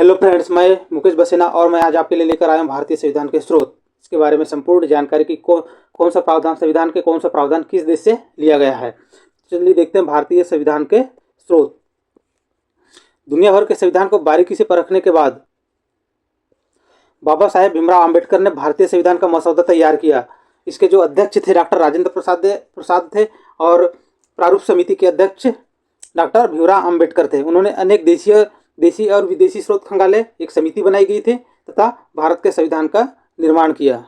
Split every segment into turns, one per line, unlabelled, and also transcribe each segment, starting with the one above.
Hello friends, मैं मुकेश बसेना और मैं आज आपके लिए लेकर आया हूँ भारतीय संविधान के स्रोत। इसके बारे में संपूर्ण जानकारी की कौन सा प्रावधान संविधान के कौन सा प्रावधान किस देश से लिया गया है। चलिए देखते हैं भारतीय संविधान के स्रोत। दुनिया भर के संविधान को बारीकी से परखने के बाद बाबा साहेब भीमराव अम्बेडकर ने भारतीय संविधान का मसौदा तैयार किया। इसके जो अध्यक्ष थे डॉक्टर राजेंद्र प्रसाद थे और प्रारूप समिति के अध्यक्ष डॉक्टर भीमराव अम्बेडकर थे। उन्होंने अनेक देशी और विदेशी स्रोत खंगाले, एक समिति बनाई गई थी तथा भारत के संविधान का निर्माण किया।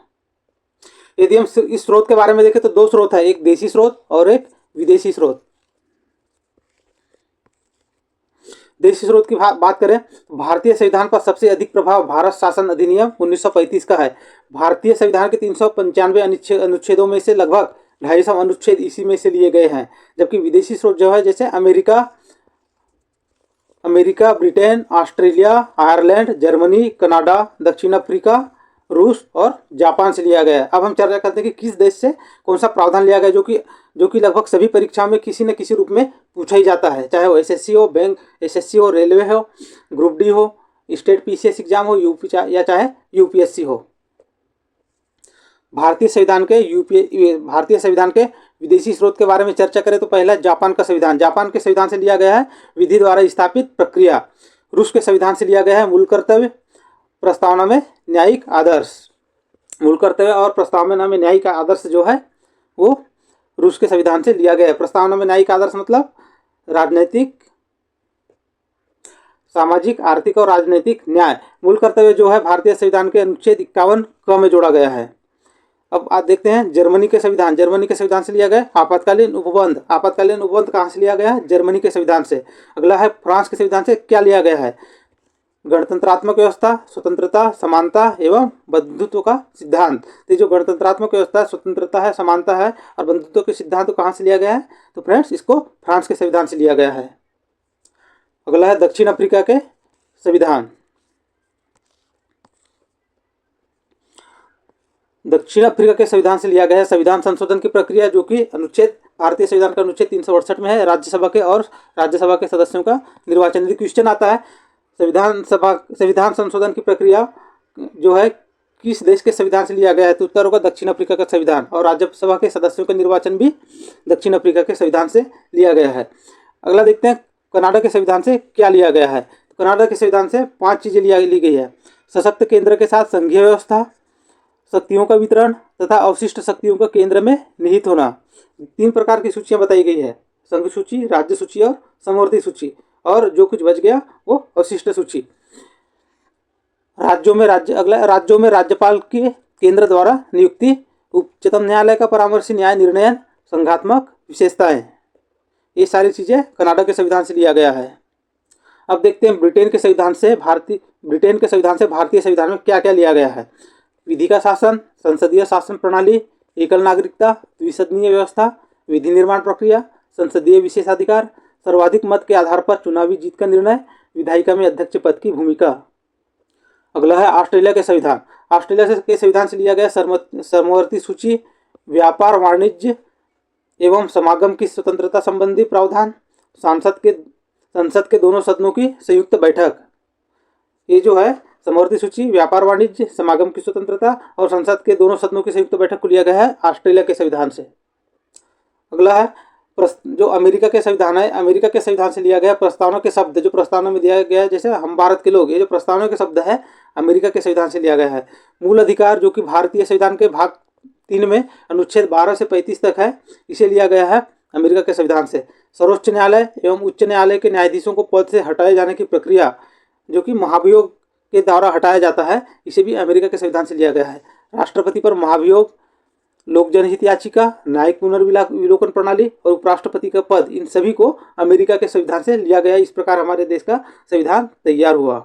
यदि हम इस स्रोत के बारे में देखें तो दो स्रोत है, एक देशी स्रोत और एक विदेशी स्रोत। देशी स्रोत की बात करें तो भारतीय संविधान पर सबसे अधिक प्रभाव भारत शासन अधिनियम 1935 का है। भारतीय संविधान के 395 अनुच्छेदों में से लगभग 250 अनुच्छेद इसी में से लिए गए हैं। जबकि विदेशी स्रोत जो है जैसे America, Britain, Australia, Ireland, Germany, Canada, दक्षिण अफ्रीका, रूस और जापान से लिया गया है। अब हम चर्चा करते हैं कि किस देश से कौन सा प्रावधान लिया गया जो कि लगभग सभी परीक्षाओं में किसी न किसी रूप में पूछा ही जाता है, चाहे वो एसएससी हो, बैंक एसएससी हो, रेलवे हो, ग्रुप डी हो, स्टेट पीसीएस एग्जाम हो, या चाहे यूपीएससी हो। भारतीय संविधान के विदेशी स्रोत के बारे में चर्चा करें तो पहला जापान का संविधान। जापान के संविधान से लिया गया है विधि द्वारा स्थापित प्रक्रिया। रूस के संविधान से लिया गया है मूल कर्तव्य, प्रस्तावना में न्यायिक आदर्श। मूल कर्तव्य और प्रस्तावना में न्यायिक आदर्श जो है वो रूस के संविधान से लिया गया है। प्रस्तावना में न्यायिक आदर्श मतलब राजनैतिक, सामाजिक, आर्थिक और राजनीतिक न्याय। मूल कर्तव्य जो है भारतीय संविधान के अनुच्छेद 51 क में जोड़ा गया है। अब आप देखते हैं जर्मनी के संविधान। जर्मनी के संविधान से लिया गया आपातकालीन उपबंध। आपातकालीन उपबंध कहाँ से लिया गया है? जर्मनी के संविधान से। अगला है फ्रांस के संविधान से क्या लिया गया है? गणतंत्रात्मक व्यवस्था, स्वतंत्रता, समानता एवं बंधुत्व का सिद्धांत। तो जो गणतंत्रात्मक व्यवस्था, स्वतंत्रता है, समानता है और बंधुत्व के सिद्धांत कहाँ से लिया गया है? तो फ्रेंड्स इसको फ्रांस के संविधान से लिया गया है। अगला है दक्षिण अफ्रीका के संविधान। दक्षिण अफ्रीका के संविधान से लिया गया है संविधान संशोधन की प्रक्रिया, जो कि भारतीय संविधान का अनुच्छेद 368 में है। राज्यसभा के सदस्यों का निर्वाचन। यदि क्वेश्चन आता है संविधान संशोधन की प्रक्रिया जो है किस देश के संविधान से लिया गया है, तो उत्तर होगा दक्षिण अफ्रीका का संविधान। और राज्यसभा के सदस्यों का निर्वाचन भी दक्षिण अफ्रीका के संविधान से लिया गया है। अगला देखते हैं कनाडा के संविधान से क्या लिया गया है। कनाडा के संविधान से 5 चीजें ली गई है। सशक्त केंद्र के साथ संघीय व्यवस्था, शक्तियों का वितरण तथा अवशिष्ट शक्तियों का केंद्र में निहित होना। 3 प्रकार की सूचियां बताई गई है, संघ सूची, राज्य सूची और समवर्ती सूची। और जो कुछ बच गया वो अवशिष्ट सूची। राज्यों में राज्यपाल के केंद्र द्वारा नियुक्ति, उच्चतम न्यायालय का परामर्शी न्याय निर्णयन, संघात्मक विशेषताएं, ये सारी चीजें कनाडा के संविधान से लिया गया है। अब देखते हैं ब्रिटेन के संविधान से भारतीय संविधान में क्या क्या लिया गया है। विधि का शासन, संसदीय शासन प्रणाली, एकल नागरिकता, द्विसदनीय व्यवस्था, विधि निर्माण प्रक्रिया, संसदीय विशेषाधिकार, सर्वाधिक मत के आधार पर चुनावी जीत का निर्णय, विधायिका में अध्यक्ष पद की भूमिका। अगला है ऑस्ट्रेलिया के संविधान। ऑस्ट्रेलिया के संविधान से लिया गया समवर्ती सूची, व्यापार, वाणिज्य एवं समागम की स्वतंत्रता संबंधी प्रावधान, संसद के दोनों सदनों की संयुक्त बैठक। ये जो है समवर्ती सूची, व्यापार, वाणिज्य, समागम की स्वतंत्रता और संसद के दोनों सदनों की संयुक्त बैठक को लिया गया है ऑस्ट्रेलिया के संविधान से। अगला है जो अमेरिका के संविधान है। अमेरिका के संविधान से लिया गया प्रस्तावना के शब्द, जो प्रस्तावना में दिया गया है जैसे हम भारत के लोग, ये जो प्रस्तावना के शब्द है अमेरिका के संविधान से लिया गया है। मूल अधिकार जो कि भारतीय संविधान के भाग 3 में अनुच्छेद 12 से 35 तक है, इसे लिया गया है अमेरिका के संविधान से। सर्वोच्च न्यायालय एवं उच्च न्यायालय के न्यायाधीशों को पद से हटाए जाने की प्रक्रिया, जो कि महाभियोग के द्वारा हटाया जाता है, इसे भी अमेरिका के संविधान से लिया गया है। राष्ट्रपति पर महाभियोग, लोक जनहित याचिका, न्यायिक पुनर्विलोकन प्रणाली और उपराष्ट्रपति का पद, इन सभी को अमेरिका के संविधान से लिया गया। इस प्रकार हमारे देश का संविधान तैयार हुआ।